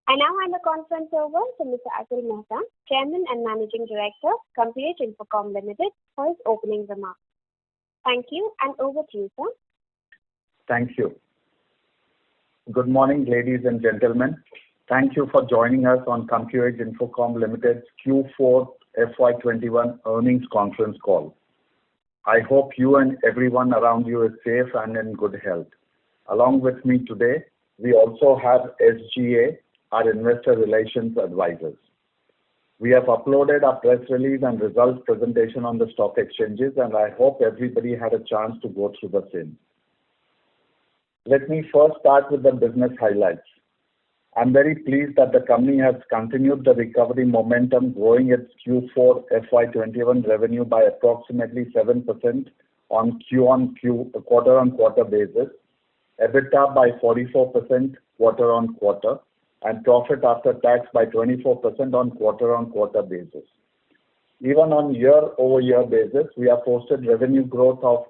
I now hand the conference over to Mr. Atul Mehta, Chairman and Managing Director, CompuAge Infocom Limited, for his opening remarks. Thank you, and over to you, sir. Thank you. Good morning, ladies and gentlemen. Thank you for joining us on CompuAge Infocom Limited's Q4 FY21 earnings conference call. I hope you and everyone around you is safe and in good health. Along with me today, we also have SGA, our investor relations advisors. We have uploaded our press release and results presentation on the stock exchanges, and I hope everybody had a chance to go through the same. Let me first start with the business highlights. I'm very pleased that the company has continued the recovery momentum, growing its Q4 FY21 revenue by approximately 7% on quarter-on-quarter basis, EBITDA by 44% quarter-on-quarter, and profit after tax by 24% on quarter-on-quarter basis. Even on year-over-year basis, we have posted revenue growth of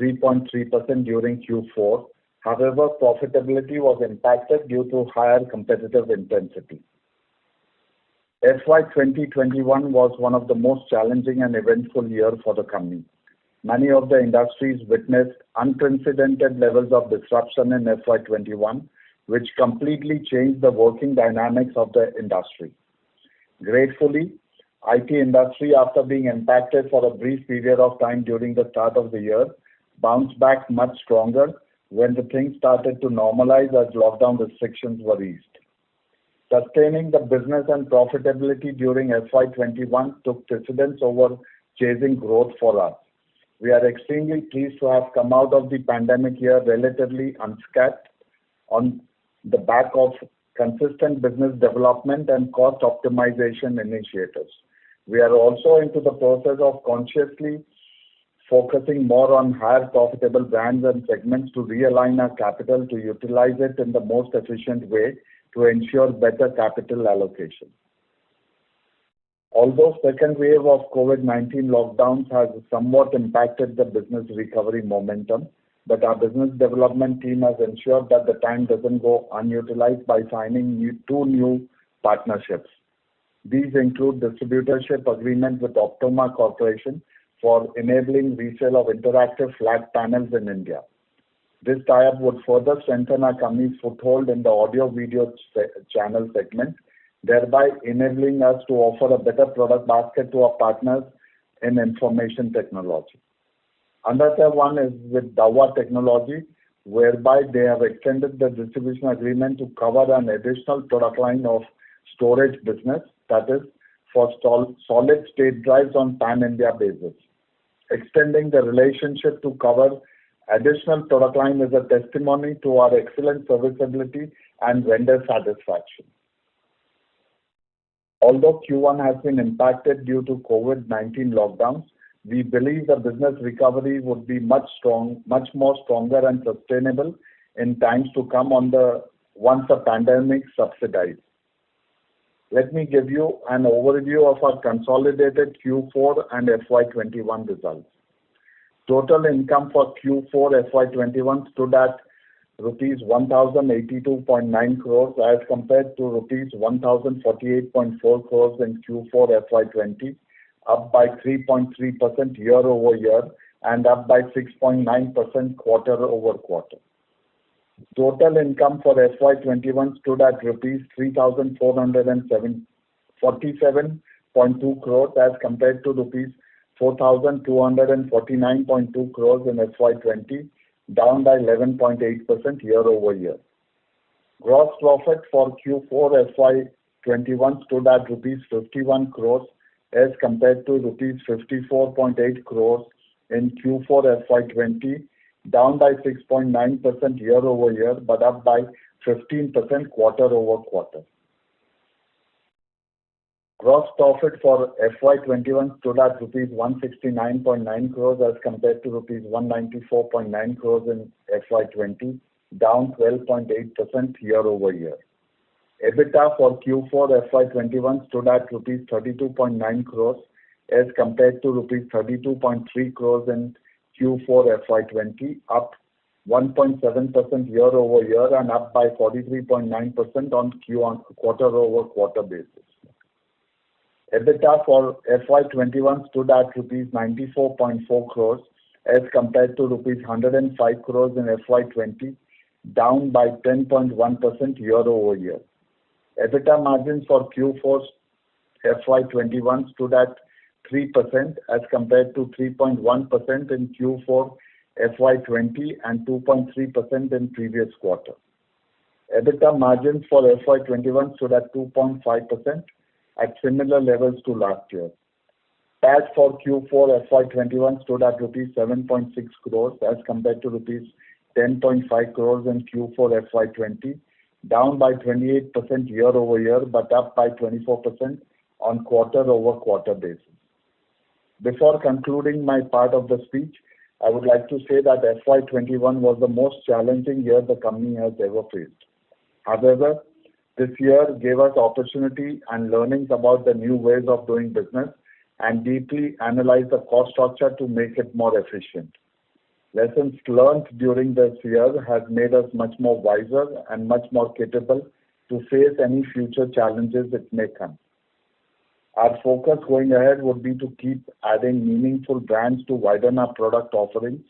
3.3% during Q4. However, profitability was impacted due to higher competitive intensity. FY 2021 was one of the most challenging and eventful years for the company. Many of the industries witnessed unprecedented levels of disruption in FY 21, which completely changed the working dynamics of the industry. Gratefully, IT industry, after being impacted for a brief period of time during the start of the year, bounced back much stronger when the things started to normalize as lockdown restrictions were eased. Sustaining the business and profitability during FY 21 took precedence over chasing growth for us. We are extremely pleased to have come out of the pandemic year relatively unscathed on the back of consistent business development and cost optimization initiatives. We are also into the process of consciously focusing more on higher profitable brands and segments to realign our capital to utilize it in the most efficient way to ensure better capital allocation. Although second wave of COVID-19 lockdowns has somewhat impacted the business recovery momentum, but our business development team has ensured that the time doesn't go unutilized by signing two new partnerships. These include distributorship agreement with Optoma Corporation for enabling resale of interactive flat panels in India. This tie-up would further strengthen our company's foothold in the audio-video channel segment, thereby enabling us to offer a better product basket to our partners in information technology. Another one is with Dahua Technology, whereby they have extended the distribution agreement to cover an additional product line of storage business, that is, for solid-state drives on pan-India basis. Extending the relationship to cover additional product line is a testimony to our excellent serviceability and vendor satisfaction. Although Q1 has been impacted due to COVID-19 lockdowns, we believe the business recovery would be much more stronger and sustainable in times to come once the pandemic subsides. Let me give you an overview of our consolidated Q4 and FY21 results. Total income for Q4 FY21 stood at rupees 1,082.9 crores as compared to rupees 1,048.4 crores in Q4 FY20, up by 3.3% year-over-year and up by 6.9% quarter-over-quarter. Total income for FY21 stood at rupees 3,447.2 crores as compared to rupees 4,249.2 crores in FY20, down by 11.8% year-over-year. Gross profit for Q4 FY21 stood at rupees 51 crores as compared to rupees 54.8 crores in Q4 FY20, down by 6.9% year-over-year, but up by 15% quarter-over-quarter. Gross profit for FY21 stood at rupees 169.9 crores as compared to rupees 194.9 crores in FY20, down 12.8% year-over-year. EBITDA for Q4 FY21 stood at rupees 32.9 crores as compared to rupees 32.3 crores in Q4 FY20, up 1.7% year-over-year and up by 43.9% on quarter-over-quarter basis. EBITDA for FY21 stood at rupees 94.4 crores as compared to rupees 105 crores in FY20, down by 10.1% year-over-year. EBITDA margins for Q4 FY21 stood at 3% as compared to 3.1% in Q4 FY20 and 2.3% in previous quarter. EBITDA margins for FY21 stood at 2.5% at similar levels to last year. PAT for Q4 FY21 stood at rupees 7.6 crores as compared to rupees 10.5 crores in Q4 FY20, down by 28% year-over-year but up by 24% on quarter-over-quarter basis. Before concluding my part of the speech, I would like to say that FY21 was the most challenging year the company has ever faced. However, this year gave us opportunity and learnings about the new ways of doing business and deeply analyze the cost structure to make it more efficient. Lessons learned during this year has made us much more wiser and much more capable to face any future challenges it may come. Our focus going ahead would be to keep adding meaningful brands to widen our product offerings,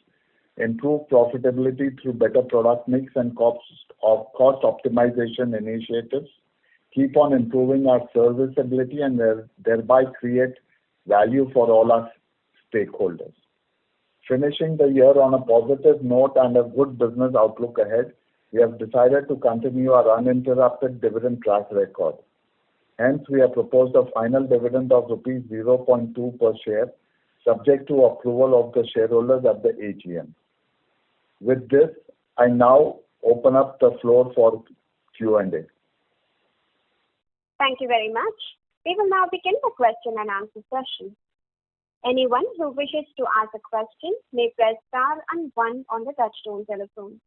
improve profitability through better product mix and cost optimization initiatives, keep on improving our serviceability and thereby create value for all our stakeholders. Finishing the year on a positive note and a good business outlook ahead, we have decided to continue our uninterrupted dividend track record. Hence, we have proposed a final dividend of rupees 0.2 per share, subject to approval of the shareholders at the AGM. With this, I now open up the floor for Q&A. Thank you very much. We will now begin the question and answer session. Anyone who wishes to ask a question may press star and 1 on the touchtone telephone.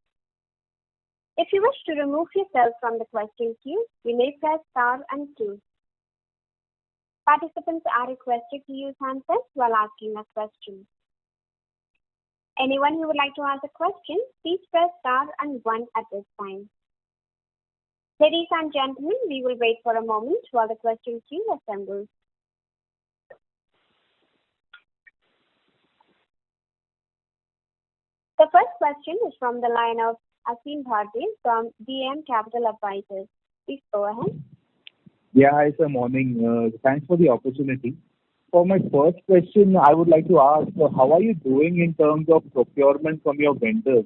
If you wish to remove yourself from the question queue, you may press star and 2. Participants are requested to use handsets while asking a question. Anyone who would like to ask a question, please press star and 1 at this time. Ladies and gentlemen, we will wait for a moment while the question queue assembles. The first question is from the line of Asim Bharti from DM Capital Advisors. Please go ahead. Yeah, hi sir, morning. Thanks for the opportunity. For my first question, I would like to ask, how are you doing in terms of procurement from your vendors?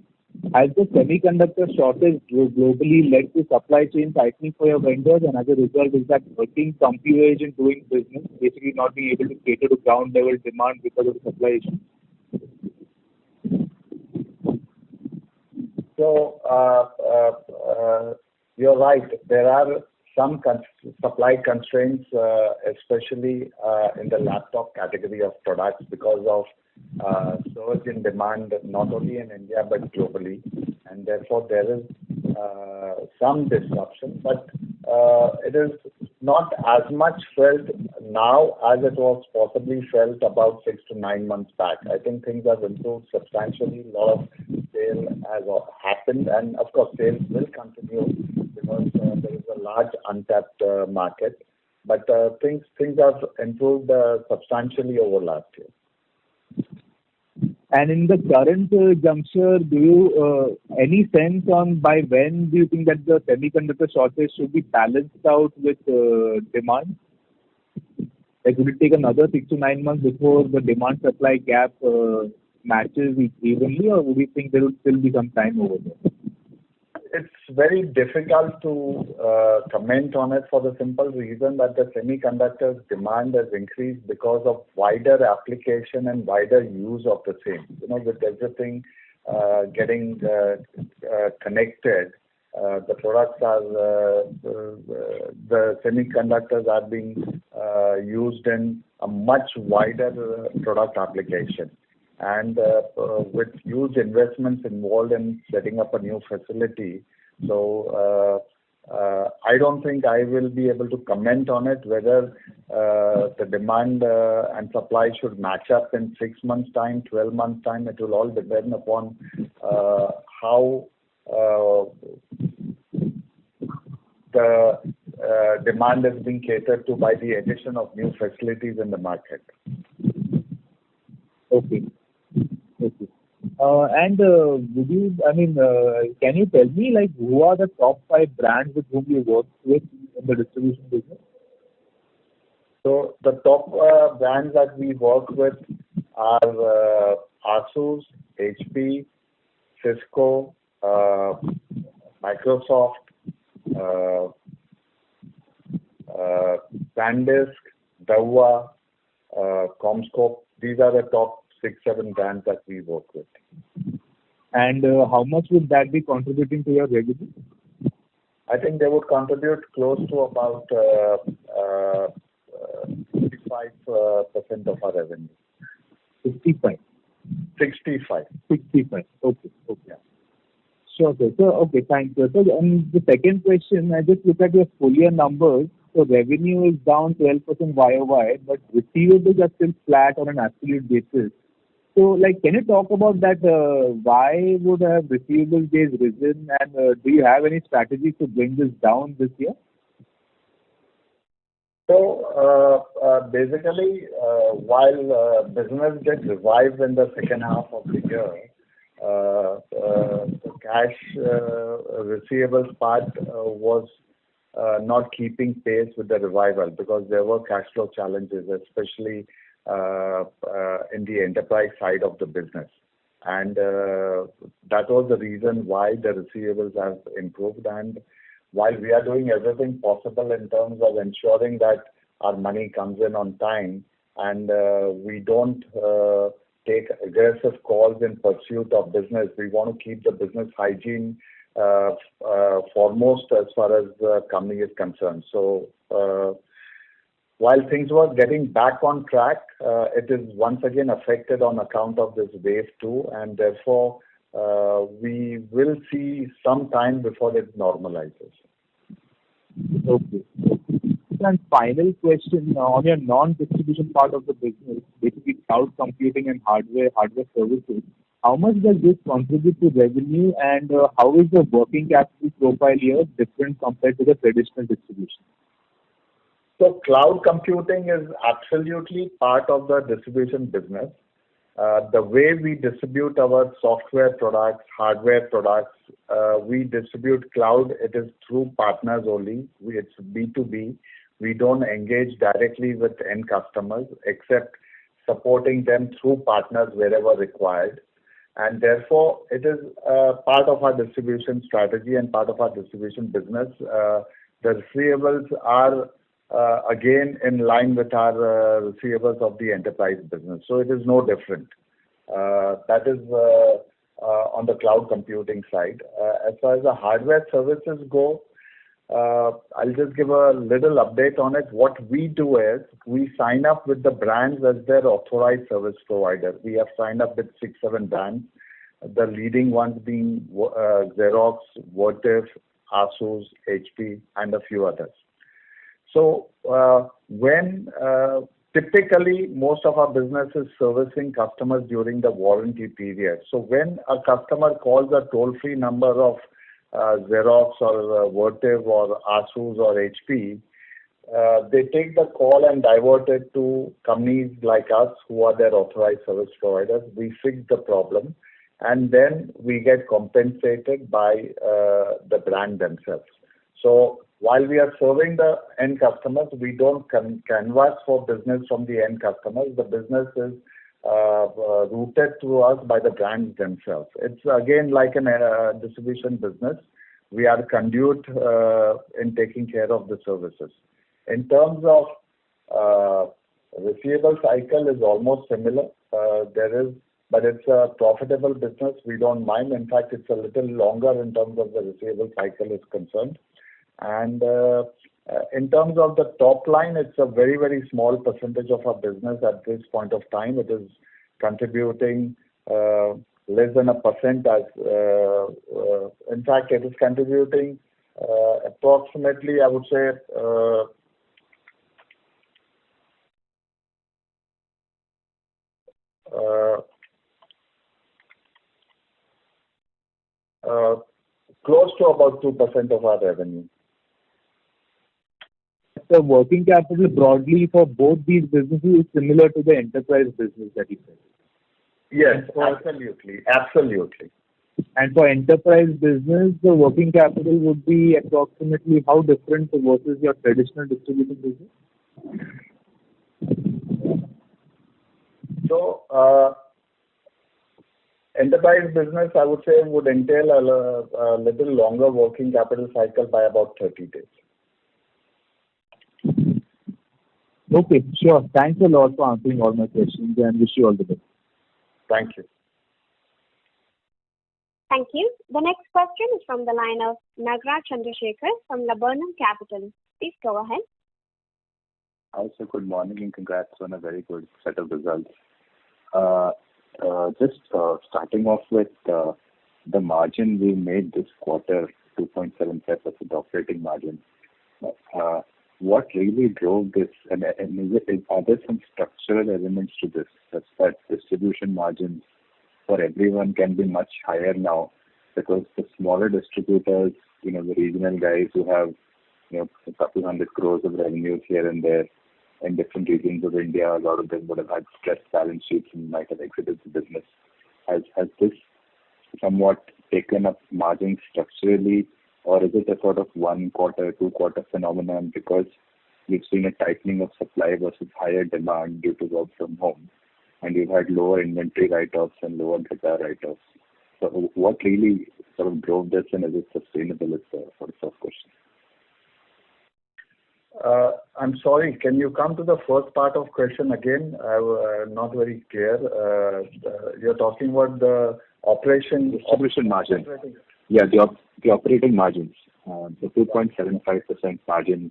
Has the semiconductor shortage globally led to supply chain tightening for your vendors, and as a result, is that hurting CompuAge in doing business, basically not being able to cater to ground level demand because of supply issues? So, you're right. There are some supply constraints, especially in the laptop category of products because of surge in demand, not only in India but globally. And therefore, there is some disruption, but it is not as much felt now as it was possibly felt about 6 to 9 months back. I think things have improved substantially. A lot of sale has happened, and of course, sales will continue because there is a large untapped market. But things have improved substantially over last year. And in the current juncture, do you any sense on by when do you think that the semiconductor shortage should be balanced out with demand? Like, would it take another 6 to 9 months before the demand supply gap matches evenly, or would you think there would still be some time over there? It's very difficult to comment on it for the simple reason that the semiconductor demand has increased because of wider application and wider use of the same. You know, with everything getting connected, the products are the semiconductors are being used in a much wider product application. And with huge investments involved in setting up a new facility, so I don't think I will be able to comment on it, whether the demand and supply should match up in 6 months' time, 12 months' time. It will all depend upon how the demand is being catered to by the addition of new facilities in the market. Okay. Okay. Can you tell me, like, who are the top 5 brands with whom you work with in the distribution business? So the top brands that we work with are Asus, HP, Cisco, Microsoft, SanDisk, Dahua, Comscope. These are the top 6-7 brands that we work with. And how much would that be contributing to your revenue? I think they would contribute close to about 55% of our revenue. 55? 65. 65. Okay. Okay. Yeah. Sure, sir. So, okay, thanks, sir. So, the second question, I just look at your full year numbers. So, revenue is down 12% YOY, but receivables are still flat on an absolute basis. So, like, can you talk about that? Why would have receivables days risen, and do you have any strategy to bring this down this year? So, basically, while business gets revived in the second half of the year, the cash receivables part was not keeping pace with the revival because there were cash flow challenges, especially in the enterprise side of the business. And that was the reason why the receivables have improved. And while we are doing everything possible in terms of ensuring that our money comes in on time and we don't take aggressive calls in pursuit of business, we want to keep the business hygiene foremost as far as the company is concerned. So while things were getting back on track, it is once again affected on account of this wave 2, and therefore we will see some time before it normalizes. Okay. And final question on your non-distribution part of the business, basically cloud computing and hardware services. How much does this contribute to revenue, and how is the working capital profile here different compared to the traditional distribution? So cloud computing is absolutely part of the distribution business. The way we distribute our software products, hardware products, we distribute cloud, it is through partners only. It's B2B. We don't engage directly with end customers except supporting them through partners wherever required. And therefore, it is part of our distribution strategy and part of our distribution business. The receivables are again in line with our receivables of the enterprise business. So it is no different. That is on the cloud computing side. As far as the hardware services go, I'll just give a little update on it. What we do is we sign up with the brands as their authorized service provider. We have signed up with 6-7 brands, the leading ones being Xerox, Vertiv, Asus, HP, and a few others. So when typically most of our business is servicing customers during the warranty period. So when a customer calls a toll-free number of Xerox or Vertiv or Asus or HP, they take the call and divert it to companies like us who are their authorized service providers. We fix the problem and then we get compensated by the brand themselves. So while we are serving the end customers, we don't canvas for business from the end customers. The business is routed through us by the brands themselves. It's again like a distribution business. We are conduit in taking care of the services. In terms of receivable cycle is almost similar. But it's a profitable business. We don't mind. In fact, it's a little longer in terms of the receivable cycle is concerned. And in terms of the top line, it's a very, very small percentage of our business at this point of time. It is contributing less than 1%. In fact, it is contributing approximately, I would say, close to about 2% of our revenue. The working capital broadly for both these businesses is similar to the enterprise business that you said. Yes, absolutely. And for enterprise business, the working capital would be approximately how different versus your traditional distribution business? So, enterprise business, I would say, would entail a little longer working capital cycle by about 30 days. Okay, sure. Thanks a lot for answering all my questions and wish you all the best. Thank you. Thank you. The next question is from the line of Nagraj Chandrasekhar from Laburnum Capital. Please go ahead. Also, good morning and congrats on a very good set of results. Just starting off with the margin we made this quarter, 2.75% operating margin. What really drove this? And are there some structural elements to this, such that distribution margins for everyone can be much higher now? Because the smaller distributors, the regional guys who have, a couple 100 crores of revenues here and there in different regions of India, a lot of them would have had stressed balance sheets and might have exited the business. Has this somewhat taken up margins structurally, or is it a sort of 1 quarter, 2 quarter phenomenon because you've seen a tightening of supply versus higher demand due to work from home, and you've had lower inventory write-offs and lower data write-offs? So what really sort of drove this, and is it sustainable is the first question. I'm sorry, can you come to the first part of question again? I'm not very clear. You're talking about the distribution margin. Yeah, the operating margins. The 2.75% margin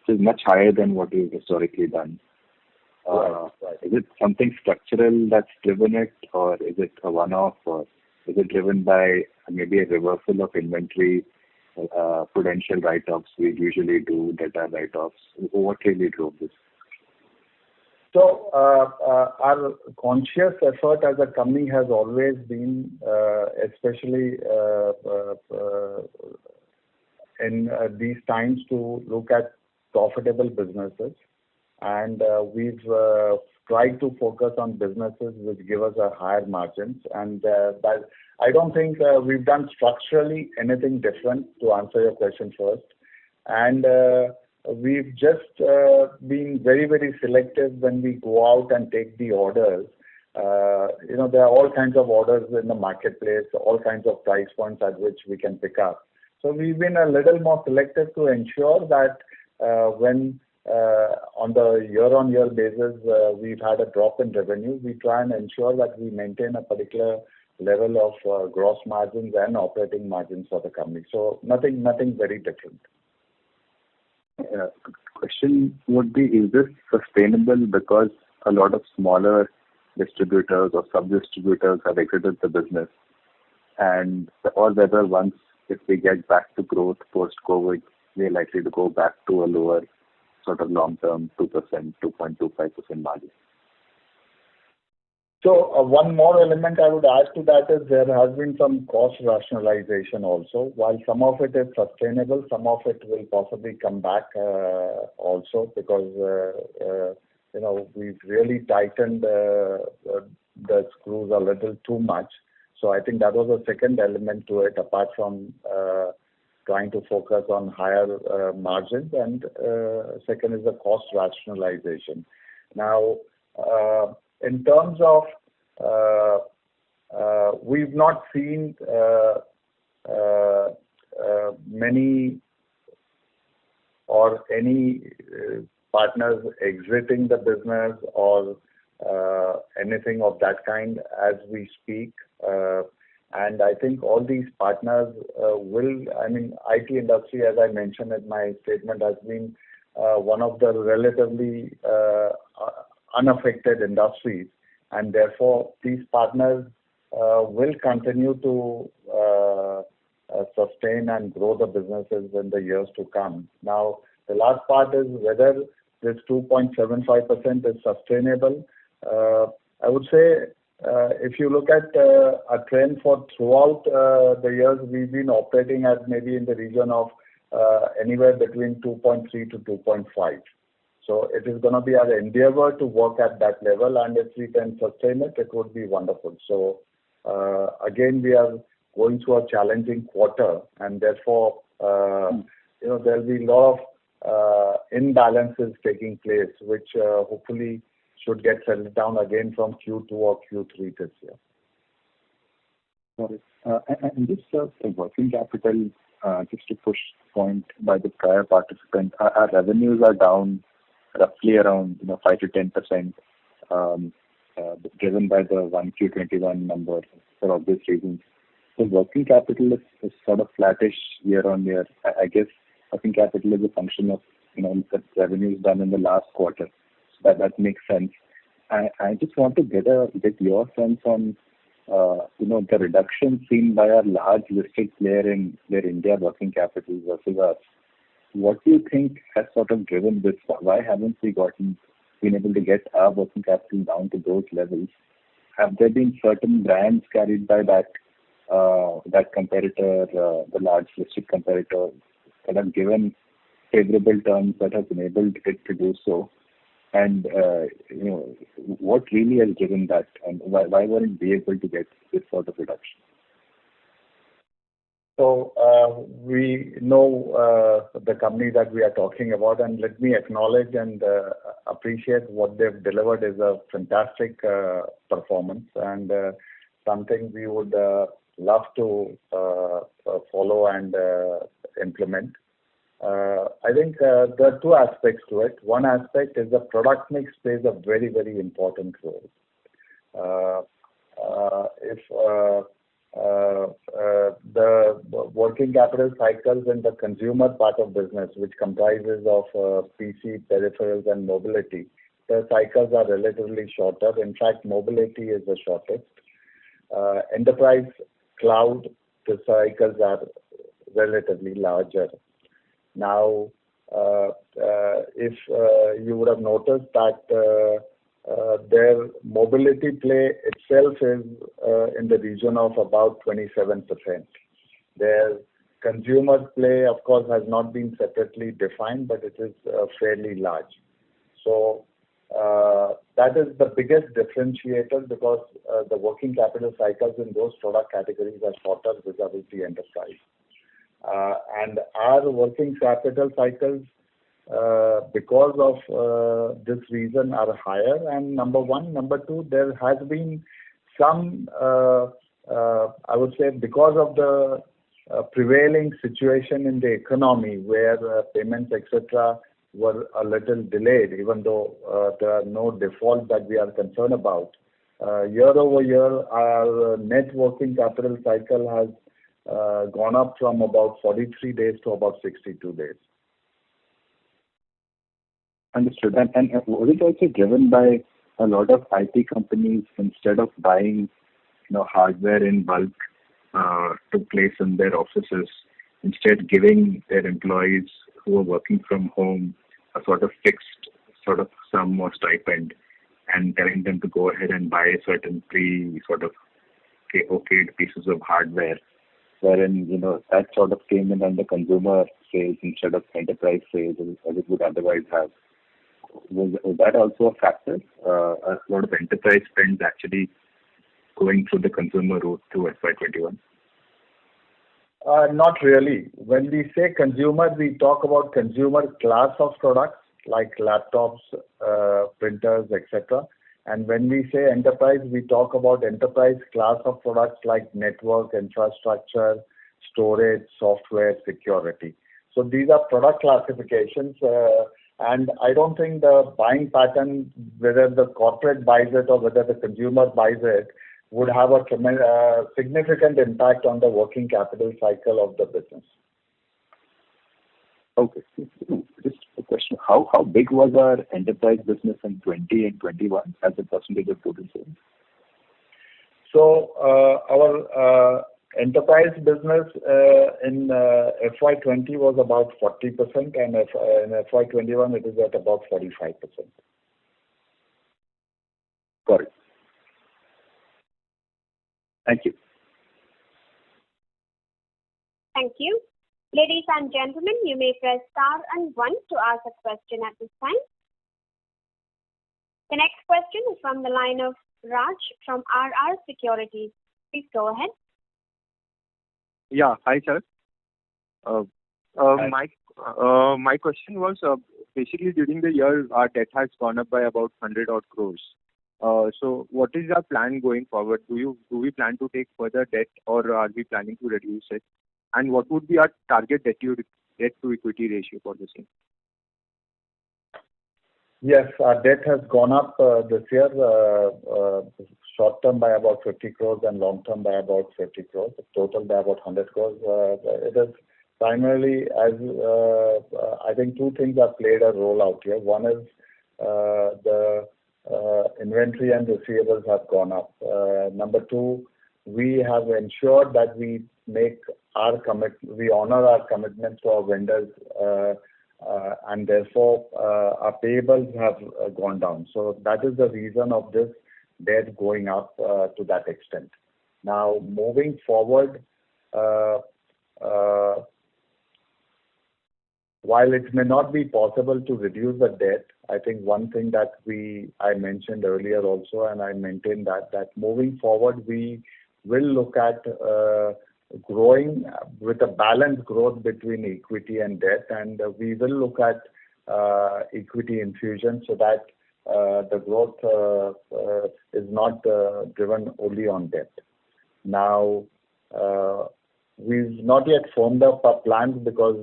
is much higher than what you've historically done. Right. Is it something structural that's driven it, or is it a one-off, or is it driven by maybe a reversal of inventory, prudential write-offs we usually do, data write-offs? What really drove this? So our conscious effort as a company has always been, especially in these times, to look at profitable businesses, and we've tried to focus on businesses which give us a higher margins, and that I don't think we've done structurally anything different, to answer your question first. And we've just been very, very selective when we go out and take the orders. There are all kinds of orders in the marketplace, all kinds of price points at which we can pick up. So we've been a little more selective to ensure that when on the year-on-year basis we've had a drop in revenue, we try and ensure that we maintain a particular level of gross margins and operating margins for the company. So nothing very different. Question would be, is this sustainable because a lot of smaller distributors or sub-distributors have exited the business, or whether once, if we get back to growth post-COVID, we're likely to go back to a lower sort of long-term 2%, 2.25% margin? So one more element I would add to that is there has been some cost rationalization also. While some of it is sustainable, some of it will possibly come back also, because we've really tightened the screws a little too much. So I think that was a second element to it, apart from trying to focus on higher margins, and second is the cost rationalization. Now, in terms of, we've not seen many or any partners exiting the business or anything of that kind as we speak. And I think all these partners IT industry, as I mentioned in my statement, has been one of the relatively unaffected industries, and therefore these partners will continue to sustain and grow the businesses in the years to come. Now, the last part is whether this 2.75% is sustainable. I would say if you look at a trend for throughout the years, we've been operating at maybe in the region of anywhere between 2.3 to 2.5. So it is going to be our endeavor to work at that level, and if we can sustain it, it would be wonderful. So again, we are going through a challenging quarter, and therefore, there'll be a lot of imbalances taking place, which hopefully should get settled down again from Q2 or Q3 this year. Got it. And just the working capital, just to push point by the prior participant, our revenues are down roughly around 5 to 10%, driven by the 1Q21 number for obvious reasons. So working capital is sort of flattish year on year. I guess working capital is a function of the revenues done in the last quarter. So that makes sense. I just want to get your sense on the reduction seen by our large listed player in their India working capital versus us. What do you think has sort of driven this? Why haven't we been able to get our working capital down to those levels? Have there been certain brands carried by that competitor, the large listed competitor, that have given favorable terms that have enabled it to do so? And what really has driven that, and why weren't we able to get this sort of reduction? So we know the company that we are talking about, and let me acknowledge and appreciate what they've delivered is a fantastic performance, and something we would love to follow and implement. I think there are two aspects to it. One aspect is the product mix plays a very, very important role. If the working capital cycles in the consumer part of business, which comprises of PC, peripherals, and mobility, the cycles are relatively shorter. In fact, mobility is the shortest. Enterprise cloud, the cycles are relatively larger. Now, if you would have noticed that their mobility play itself is in the region of about 27%. Their consumer play, of course, has not been separately defined, but it is fairly large. So that is the biggest differentiator, because the working capital cycles in those product categories are shorter vis-a-vis the enterprise. And our working capital cycles, because of this reason, are higher. And number one. Number two, there has been some, I would say, because of the prevailing situation in the economy where payments, etc., were a little delayed, even though there are no defaults that we are concerned about. Year over year, our net working capital cycle has gone up from about 43 days to about 62 days. Understood. And was it also driven by a lot of IT companies, instead of buying hardware in bulk to place in their offices, instead giving their employees who are working from home a sort of fixed sort of sum or stipend, and telling them to go ahead and buy certain okayed pieces of hardware, wherein that sort of came in under consumer sales instead of enterprise sales as it would otherwise have. Was that also a factor? A lot of enterprise spends actually going through the consumer route to FY21? Not really. When we say consumer, we talk about consumer class of products like laptops, printers, etc. And when we say enterprise, we talk about enterprise class of products like network, infrastructure, storage, software, security. So these are product classifications. And I don't think the buying pattern, whether the corporate buys it or whether the consumer buys it, would have a significant impact on the working capital cycle of the business. Okay. Just a question. How big was our enterprise business in 20 and 21 as a percentage of total sales? So our Enterprise business in FY20 was about 40%, and in FY21 it is at about 45%. Got it. Thank you. Thank you. Ladies and gentlemen, you may press star and one to ask a question at this time. The next question is from the line of Raj from RR Securities. Please go ahead. Yeah. Hi, sir. Hi. My question was basically during the year our debt has gone up by about 100 odd crores. So what is our plan going forward? Do we plan to take further debt, or are we planning to reduce it? And what would be our target debt to equity ratio for the same? Yes, our debt has gone up this year, short term by about 50 crores and long term by about 50 crores, total by about 100 crores. It is primarily as I think two things have played a role out here. One is the inventory and receivables have gone up. Number two, we have ensured that we honor our commitments to our vendors, and therefore our payables have gone down. So that is the reason of this debt going up to that extent. Now, moving forward, while it may not be possible to reduce the debt, I think one thing that I mentioned earlier also, and I maintain that moving forward we will look at growing with a balanced growth between equity and debt, and we will look at equity infusion so that the growth is not driven only on debt. Now, we've not yet formed up our plans because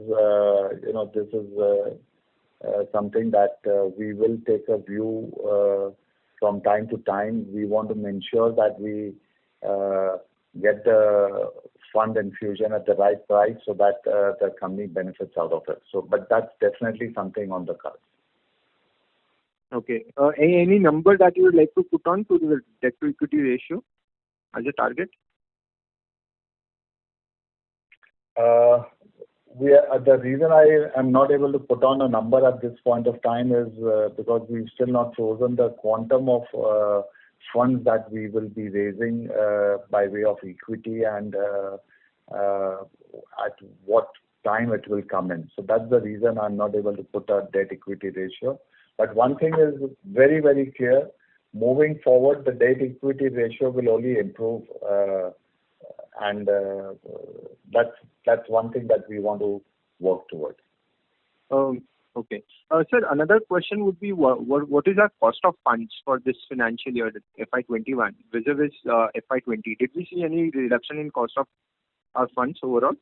this is something that we will take a view from time to time. We want to ensure that we get the fund infusion at the right price so that the company benefits out of it. So, but that's definitely something on the cards. Okay. Any number that you would like to put on to the debt to equity ratio as a target? The reason I am not able to put on a number at this point of time is because we've still not chosen the quantum of funds that we will be raising by way of equity and at what time it will come in. So that's the reason I'm not able to put a debt equity ratio. But one thing is very, very clear. Moving forward, the debt equity ratio will only improve, and that's one thing that we want to work towards. Okay. Sir, another question would be what is our cost of funds for this financial year, FY21, vis-a-vis FY20? Did we see any reduction in cost of our funds overall?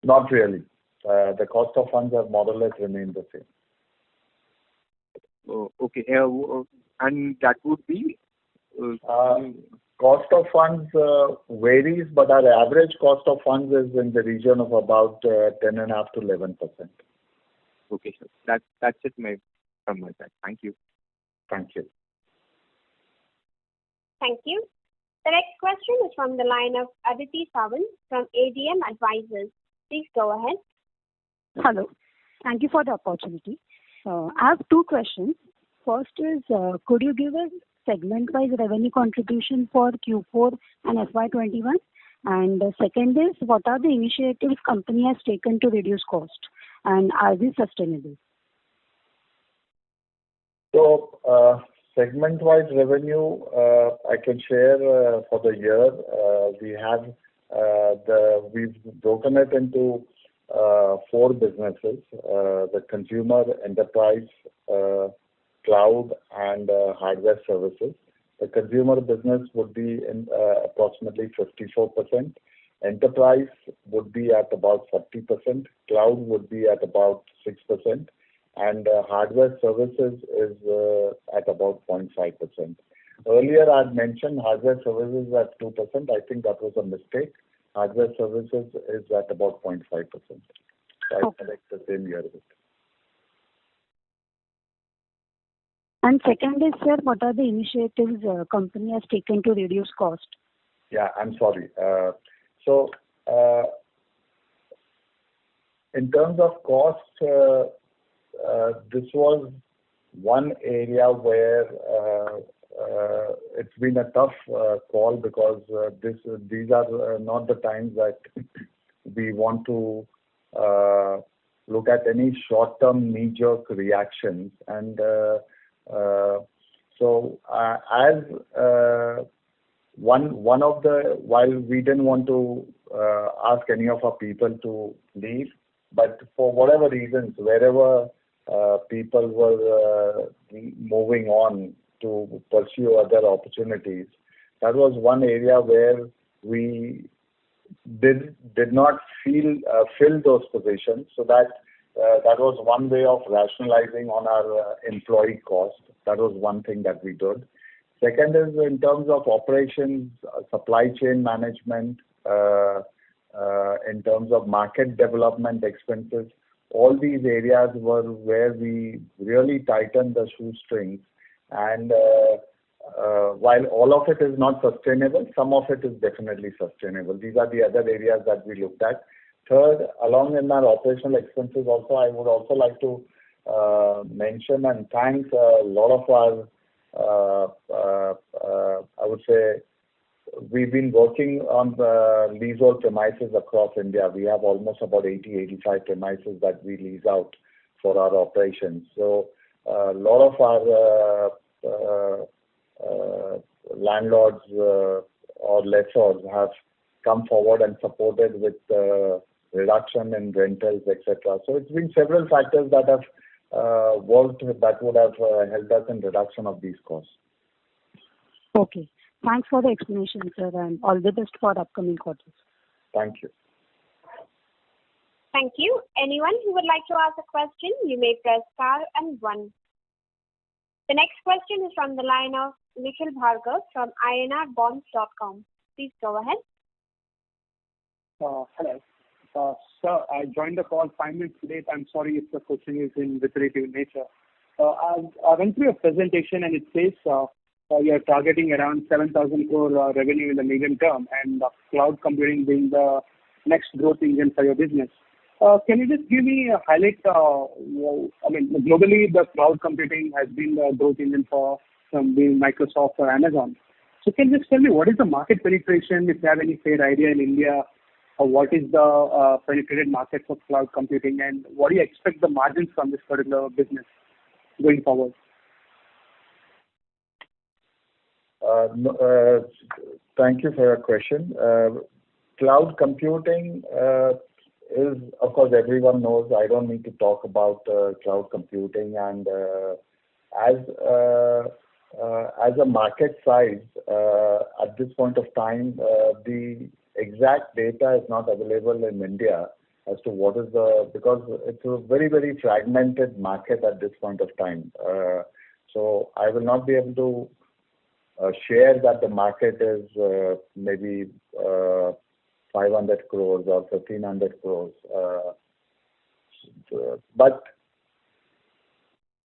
Not really. The cost of funds have more or less remained the same. Oh, okay. And that would be? Cost of funds varies, but our average cost of funds is in the region of about 10.5 to 11%. Okay, sir. That's it from my side. Thank you. Thank you. Thank you. The next question is from the line of Aditi Sawant from ADM Advisors. Please go ahead. Hello. Thank you for the opportunity. I have two questions. First is, could you give us segment-wise revenue contribution for Q4 and FY21? And the second is, what are the initiatives company has taken to reduce cost, and are these sustainable? So, segment-wise revenue, I can share for the year. We've broken it into 4 businesses: the consumer, enterprise, cloud, and hardware services. The consumer business would be in approximately 54%. Enterprise would be at about 40%. Cloud would be at about 6%. And hardware services is at about 0.5%. Earlier I had mentioned hardware services at 2%. I think that was a mistake. Hardware services is at about 0.5%. So I select the same year with it. And second is, sir, what are the initiatives company has taken to reduce cost? Yeah, I'm sorry. So, in terms of cost, this was one area where it's been a tough call, because these are not the times that we want to look at any short-term knee-jerk reactions. And as one of the, while we didn't want to ask any of our people to leave, but for whatever reasons, wherever people were moving on to pursue other opportunities, that was one area where we did not fill those positions. So that was one way of rationalizing on our employee cost. That was one thing that we did. Second is in terms of operations, supply chain management, in terms of market development expenses, all these areas were where we really tightened the shoestrings. And while all of it is not sustainable, some of it is definitely sustainable. These are the other areas that we looked at. Third, along in our operational expenses also, I would also like to mention and thank a lot of our, I would say, we've been working on the leasehold premises across India. We have almost about 80-85 premises that we lease out for our operations. So a lot of our landlords or lessors have come forward and supported with reduction in rentals, etc. So it's been several factors that have worked that would have helped us in reduction of these costs. Okay. Thanks for the explanation, sir, and all the best for upcoming quarters. Thank you. Thank you. Anyone who would like to ask a question, you may press star and 1. The next question is from the line of Nikhil Bhargav from INRBonds.com. Please go ahead. Hello. Sir, I joined the call 5 minutes late. I'm sorry if the question is in repetitive nature. I went through your presentation and it says you're targeting around 7,000 crore revenue in the medium term, and cloud computing being the next growth engine for your business. Can you just give me a highlight? Globally, the cloud computing has been the growth engine for being Microsoft or Amazon. So can you just tell me what is the market penetration, if you have any fair idea in India, or what is the penetrated market for cloud computing, and what do you expect the margins from this particular business going forward? Thank you for your question. Cloud computing is, of course, everyone knows. I don't need to talk about cloud computing. And as a market size, at this point of time, the exact data is not available in India as to what is because it's a very, very fragmented market at this point of time. So I will not be able to share that the market is maybe 500 crores or 1,500 crores. But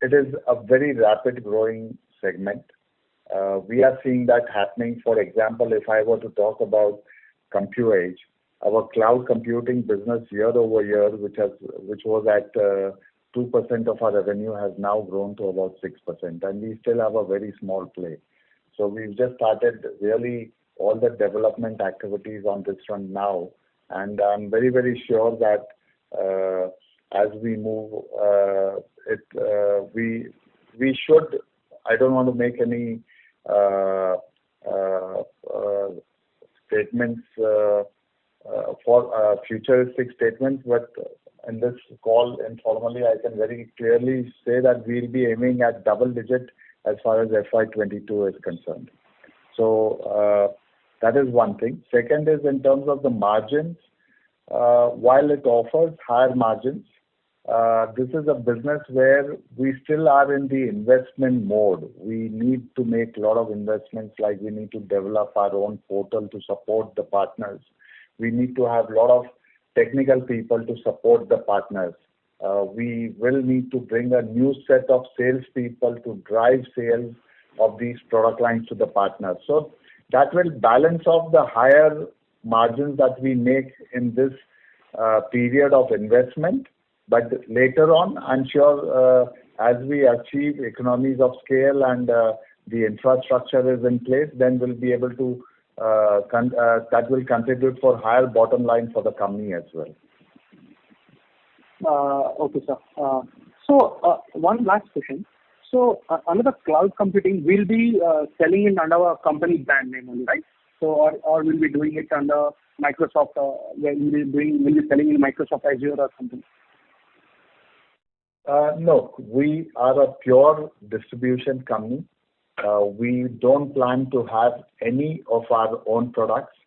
it is a very rapid growing segment. We are seeing that happening. For example, if I were to talk about CompuAge, our cloud computing business year over year, which was at 2% of our revenue, has now grown to about 6%, and we still have a very small play. So we've just started really all the development activities on this front now, and I'm very, very sure that as we move, we should. I don't want to make any statements for futuristic statements, but in this call informally, I can very clearly say that we'll be aiming at double digit as far as FY22 is concerned. So that is one thing. Second is in terms of the margins. While it offers higher margins, this is a business where we still are in the investment mode. We need to make a lot of investments, like we need to develop our own portal to support the partners. We need to have a lot of technical people to support the partners. We will need to bring a new set of salespeople to drive sales of these product lines to the partners. So that will balance off the higher margins that we make in this period of investment. But later on, I'm sure as we achieve economies of scale and the infrastructure is in place, then we'll be able to that will contribute for higher bottom line for the company as well. Okay, sir. So one last question. So under the cloud computing, we'll be selling it under our company brand name only, right? So or we'll be doing it under Microsoft, where we'll be selling in Microsoft Azure or something. No, we are a pure distribution company. We don't plan to have any of our own products.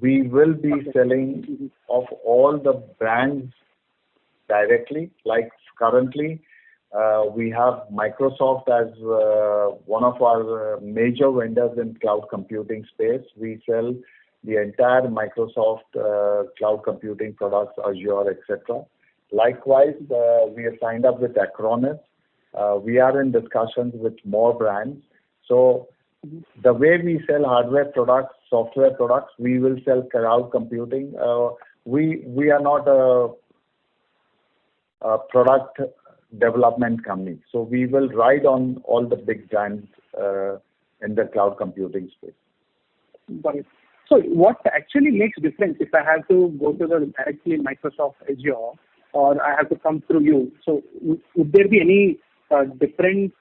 We will be selling of all the brands directly. Like currently, we have Microsoft as one of our major vendors in cloud computing space. We sell the entire Microsoft cloud computing products, Azure, etc. Likewise, we have signed up with Acronis. We are in discussions with more brands. So the way we sell hardware products, software products, we will sell cloud computing. We are not a product development company. So we will ride on all the big brands in the cloud computing space. Got it. So what actually makes difference if I have to go to the directly Microsoft Azure or I have to come through you? So would there be any different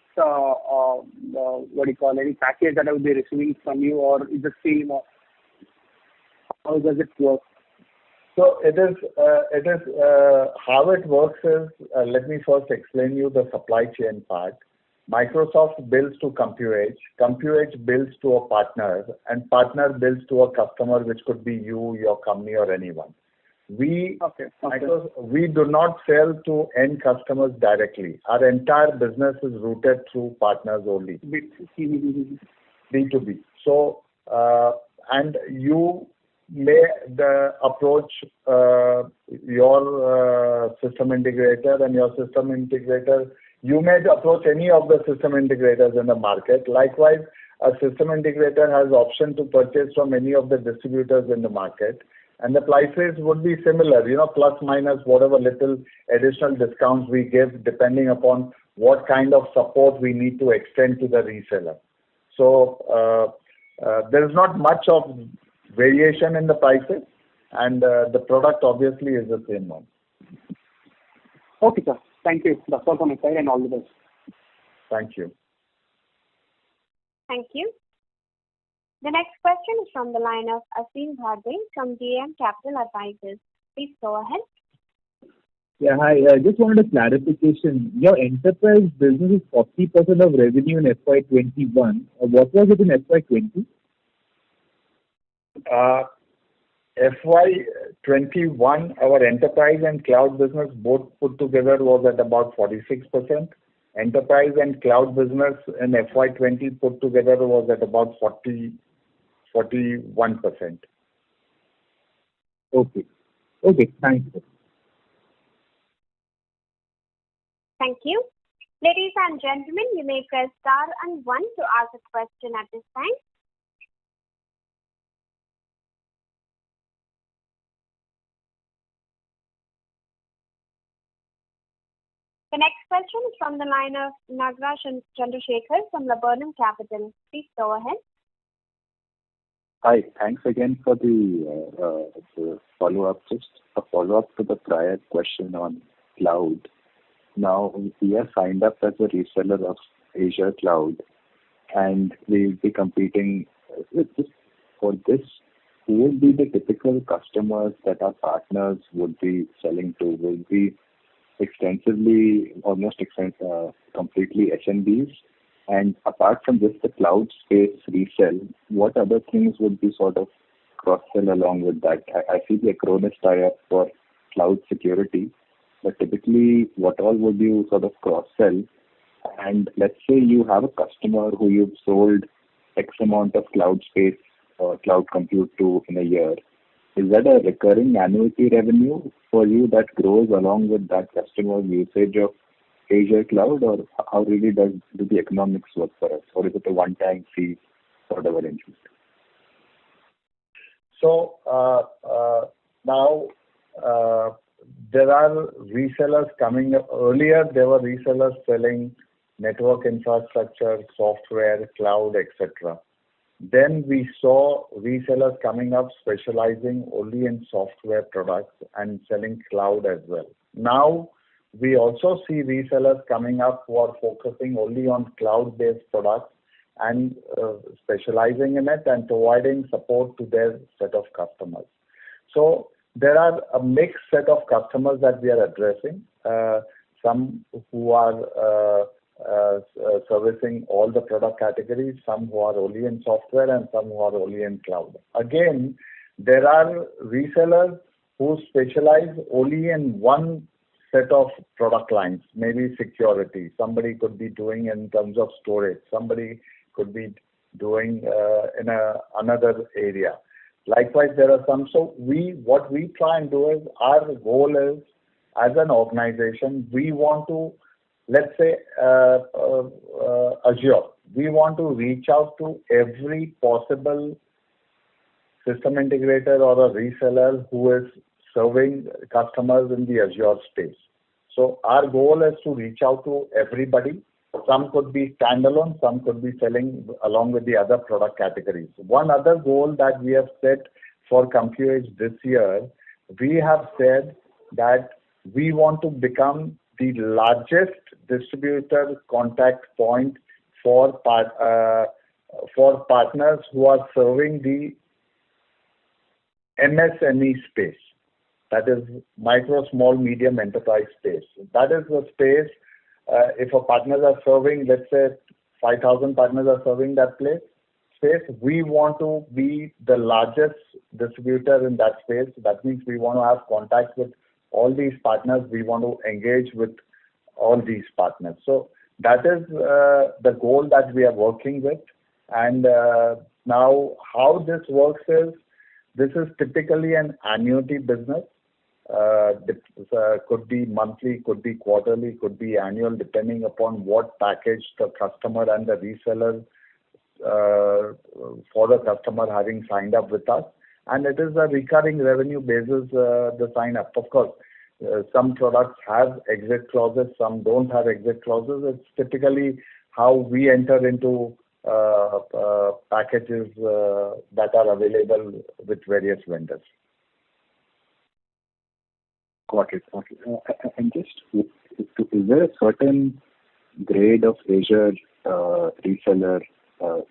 any package that I would be receiving from you, or is the same? Or how does it work? So it is how it works is, let me first explain you the supply chain part. Microsoft bills to CompuEdge, CompuEdge bills to a partner, and partner bills to a customer, which could be you, your company, or anyone. We do not sell to end customers directly. Our entire business is routed through partners only. B2B. So, and you may approach your system integrator, and your system integrator, you may approach any of the system integrators in the market. Likewise, a system integrator has option to purchase from any of the distributors in the market. And the prices would be similar, plus minus whatever little additional discounts we give depending upon what kind of support we need to extend to the reseller. So there is not much of variation in the prices, and the product obviously is the same one. Okay, sir. Thank you. That's all from my side, and all the best. Thank you. Thank you. The next question is from the line of Asim Bhadre from DM Capital Advisors. Please go ahead. Yeah, hi. I just wanted a clarification. Your enterprise business is 40% of revenue in FY21. What was it in FY20? FY21, our enterprise and cloud business both put together was at about 46%. Enterprise and cloud business in FY20 put together was at about 41%. Okay, thank you. Thank you. Ladies and gentlemen, you may press star and 1 to ask a question at this time. The next question is from the line of Nagraj Chandrasekhar from Laburnum Capital. Please go ahead. Hi, thanks again for the follow-up. Just a follow-up to the prior question on cloud. Now, we are signed up as a reseller of Azure Cloud, and we will be competing with this. For this, who would be the typical customers that our partners would be selling to? Will be completely SMBs? And apart from just the cloud space resell, what other things would be sort of cross-sell along with that? I see the Acronis tie-up for cloud security, but typically, what all would you sort of cross-sell? And let's say you have a customer who you've sold X amount of cloud space or cloud compute to in a year. Is that a recurring annuity revenue for you that grows along with that customer usage of Azure Cloud, or how really do the economics work for us? Or is it a one-time fee sort of arrangement? So now there are resellers coming up. Earlier, there were resellers selling network infrastructure, software, cloud, etc. Then we saw resellers coming up specializing only in software products and selling cloud as well. Now we also see resellers coming up who are focusing only on cloud-based products and specializing in it and providing support to their set of customers. So there are a mixed set of customers that we are addressing. Some who are servicing all the product categories, some who are only in software, and some who are only in cloud. Again, there are resellers who specialize only in one set of product lines, maybe security. Somebody could be doing in terms of storage. Somebody could be doing in another area. Likewise, there are some. So what we try and do is, our goal is, as an organization, we want to, let's say, Azure. We want to reach out to every possible system integrator or a reseller who is serving customers in the Azure space. So our goal is to reach out to everybody. Some could be standalone, some could be selling along with the other product categories. One other goal that we have set for CompuEdge this year, we have said that we want to become the largest distributor contact point for partners who are serving the MSME space. That is micro, small, medium enterprise space. That is the space. If a partners are serving, let's say 5,000 partners are serving that space, we want to be the largest distributor in that space. That means we want to have contact with all these partners. We want to engage with all these partners. So that is the goal that we are working with. And now how this works is, this is typically an annuity business. Could be monthly, could be quarterly, could be annual, depending upon what package the customer and the reseller for the customer having signed up with us. And it is a recurring revenue basis, the sign up. Of course, some products have exit clauses, some don't have exit clauses. It's typically how we enter into packages that are available with various vendors. Got it. And just, is there a certain grade of Azure reseller?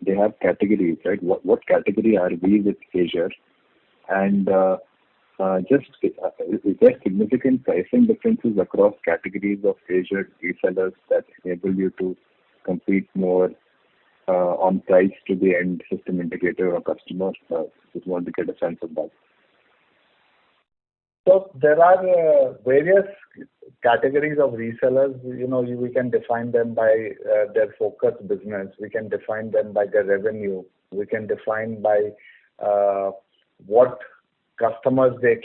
They have categories, right? What category are we with Azure? And is there significant pricing differences across categories of Azure resellers that enable you to compete more on price to the end system integrator or customer? Just want to get a sense of that. So there are various categories of resellers. We can define them by their focus business. We can define them by their revenue. We can define by what customers they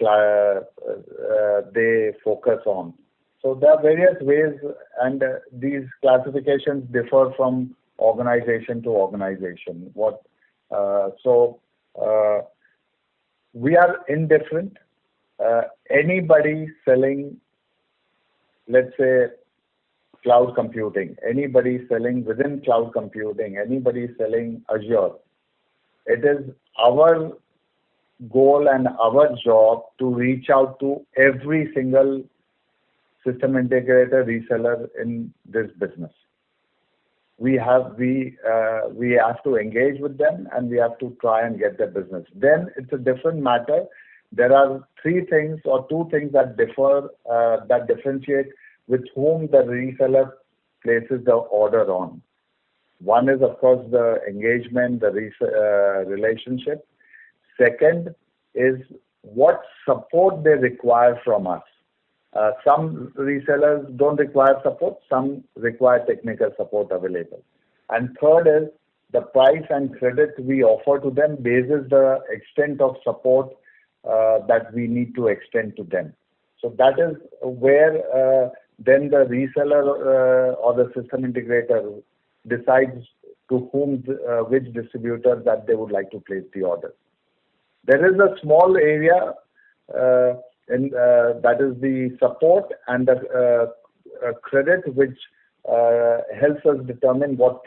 focus on. So there are various ways, and these classifications differ from organization to organization. We are indifferent. Anybody selling, let's say, cloud computing, anybody selling within cloud computing, anybody selling Azure, it is our goal and our job to reach out to every single system integrator reseller in this business. We have to engage with them, and we have to try and get their business. Then it's a different matter. There are three things or two things that differ, that differentiate with whom the reseller places the order on. One is, of course, the engagement, the relationship. Second is what support they require from us. Some resellers don't require support, some require technical support available. And third is the price and credit we offer to them bases the extent of support that we need to extend to them. So that is where then the reseller or the system integrator decides to whom, which distributor that they would like to place the order. There is a small area that is the support and the credit, which helps us determine what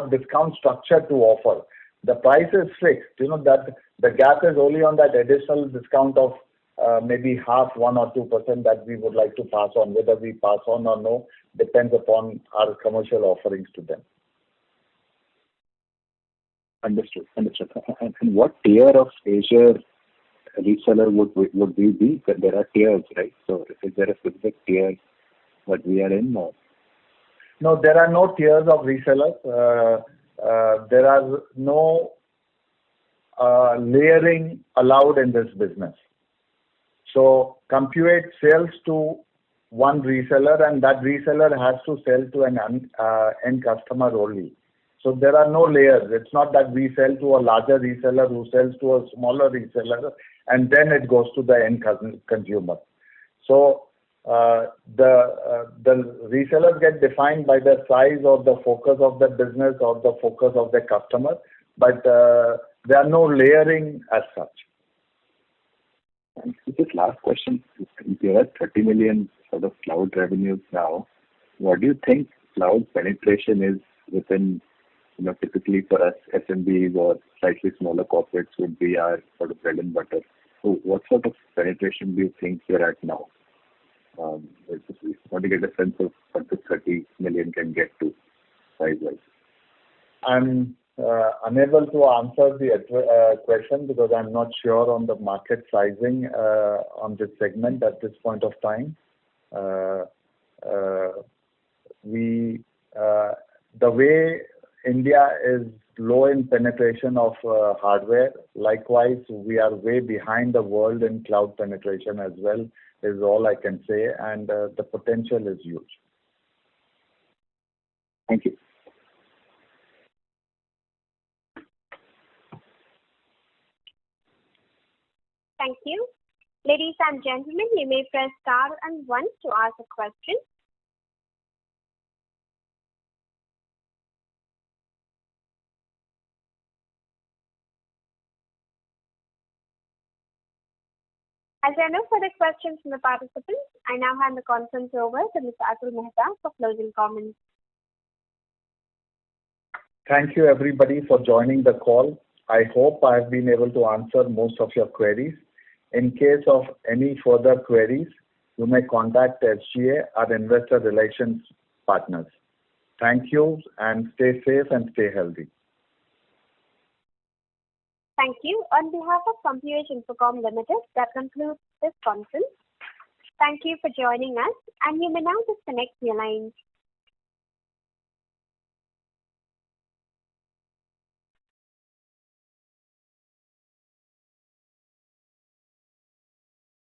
discount structure to offer. The price is fixed. That the gap is only on that additional discount of maybe half, 1 or 2% that we would like to pass on. Whether we pass on or no depends upon our commercial offerings to them. Understood. And what tier of Azure reseller would we be? There are tiers, right? So is there a specific tier that we are in? Or? No, there are no tiers of resellers. There are no layering allowed in this business. So CompuAge sells to one reseller, and that reseller has to sell to an end customer only. So there are no layers. It's not that we sell to a larger reseller who sells to a smaller reseller, and then it goes to the end consumer. So the resellers get defined by the size or the focus of the business or the focus of the customer, but there are no layering as such. And this last question, you have 30 million sort of cloud revenues now. What do you think cloud penetration is within, typically for us SMBs or slightly smaller corporates would be our sort of bread and butter. So what sort of penetration do you think you're at now? I just want to get a sense of what the 30 million can get to size-wise. I'm unable to answer the question because I'm not sure on the market sizing on this segment at this point of time. The way India is low in penetration of hardware, likewise we are way behind the world in cloud penetration as well, is all I can say, and the potential is huge. Thank you. Thank you. Ladies and gentlemen, you may press star and 1 to ask a question. As there are no further questions from the participants, I now hand the conference over to Mr. Atul Mehta for closing comments. Thank you everybody for joining the call. I hope I have been able to answer most of your queries. In case of any further queries, you may contact SGA, our investor relations partners. Thank you and stay safe and stay healthy. Thank you. On behalf of CompuAge Infocom Limited, that concludes this conference. Thank you for joining us, and you may now disconnect your lines.